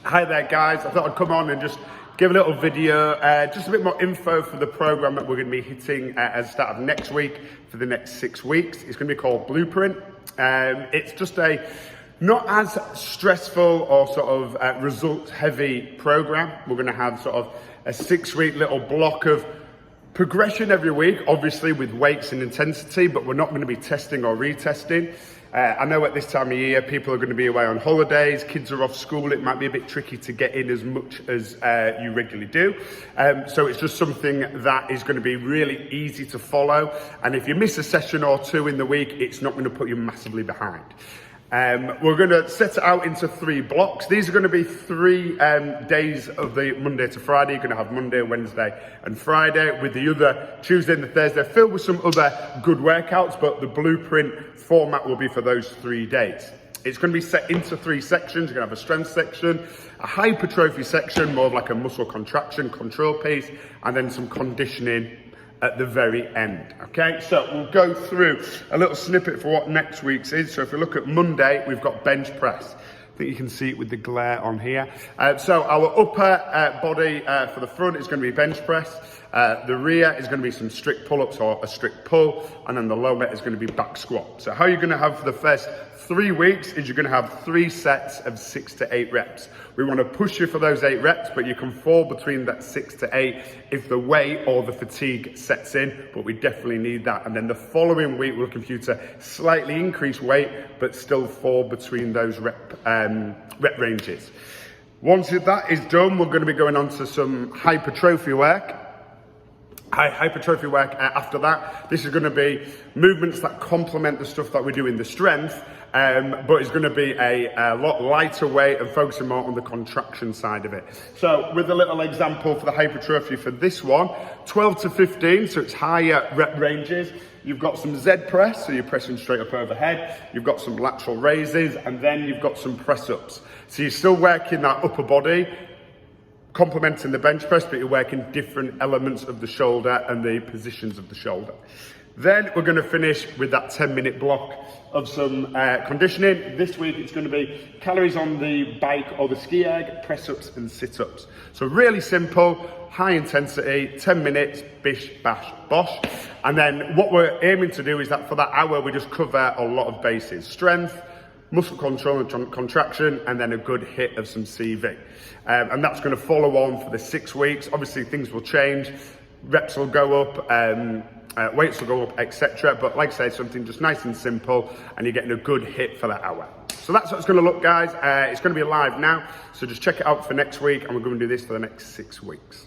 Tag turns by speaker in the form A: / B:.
A: Hi there guys, I thought I'd come on and just give a little video, just a bit more info for the program that we're going to be hitting at the start of next week for the next 6 weeks. It's going to be called Blueprint. It's just a not as stressful or sort of result heavy program. We're going to have sort of a 6-week little block of progression every week, obviously with weights and intensity, but we're not going to be testing or retesting. I know at this time of year, people are going to be away on holidays, kids are off school, it might be a bit tricky to get in as much as you regularly do. So it's just something that is going to be really easy to follow. And if you miss a session or two in the week, it's not going to put you massively behind. We're going to set it out into 3 blocks. These are going to be 3 days of the Monday to Friday. You're going to have Monday, Wednesday and Friday, with the other Tuesday and the Thursday filled with some other good workouts, but the Blueprint format will be for those 3 days. It's going to be set into 3 sections. You're going to have a strength section, a hypertrophy section, more of like a muscle contraction control piece, and then some conditioning at the very end. Okay, so we'll go through a little snippet for what next week's is. So if we look at Monday, we've got bench press. I think you can see it with the glare on here. So our upper body for the front is going to be bench press. The rear is going to be some strict pull-ups or a strict pull, and then the lower is going to be back squat. So how you're going to have for the first 3 weeks is you're going to have 3 sets of 6 to 8 reps. We want to push you for those 8 reps, but you can fall between that 6 to 8 if the weight or the fatigue sets in, but we definitely need that. And then the following week, we're looking for you to slightly increase weight, but still fall between those rep ranges. Once that is done, we're going to be going on to some hypertrophy work. Hypertrophy work after that. This is going to be movements that complement the stuff that we do in the strength, but it's going to be a lot lighter weight and focusing more on the contraction side of it. So with a little example for the hypertrophy for this one, 12 to 15, so it's higher rep ranges. You've got some Z press, so you're pressing straight up overhead. You've got some lateral raises, and then you've got some press ups. So you're still working that upper body, complementing the bench press, but you're working different elements of the shoulder and the positions of the shoulder. Then we're going to finish with that 10-minute block of some conditioning. This week it's going to be calories on the bike or the ski erg, press-ups and sit-ups. So really simple, high intensity, 10 minutes, bish, bash, bosh. And then what we're aiming to do is that for that hour, we just cover a lot of bases. Strength, muscle control and contraction, and then a good hit of some CV. And that's going to follow on for the 6 weeks. Obviously things will change, reps will go up, weights will go up, etc. But like I say, something just nice and simple, and you're getting a good hit for that hour. So that's what it's going to look, guys. It's going to be live now, so just check it out for next week, and we're going to do this for the next 6 weeks.